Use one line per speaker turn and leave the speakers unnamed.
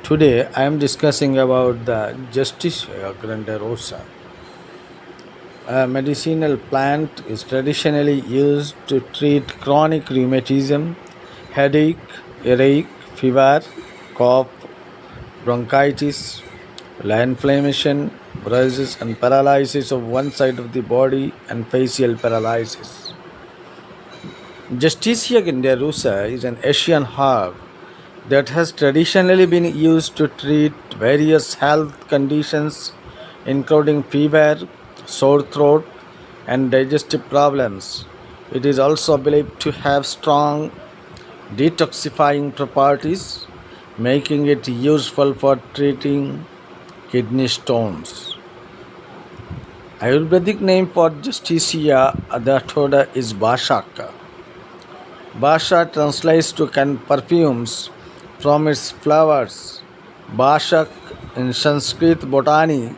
Today I am discussing about the Justicia grandarosa. A medicinal plant is traditionally used to treat chronic rheumatism, headache, earache, fever, cough, bronchitis, loinflammation, bruises, and paralysis of one side of the body and facial paralysis. Justicia gendarussa is an Asian herb that has traditionally been used to treat various health conditions, including fever, sore throat, and digestive problems. It is also believed to have strong detoxifying properties, making it useful for treating kidney stones. Ayurvedic name for Justicia Adhatoda is Vasaka. Vasa translates to perfumes from its flowers. Vasak in Sanskrit botany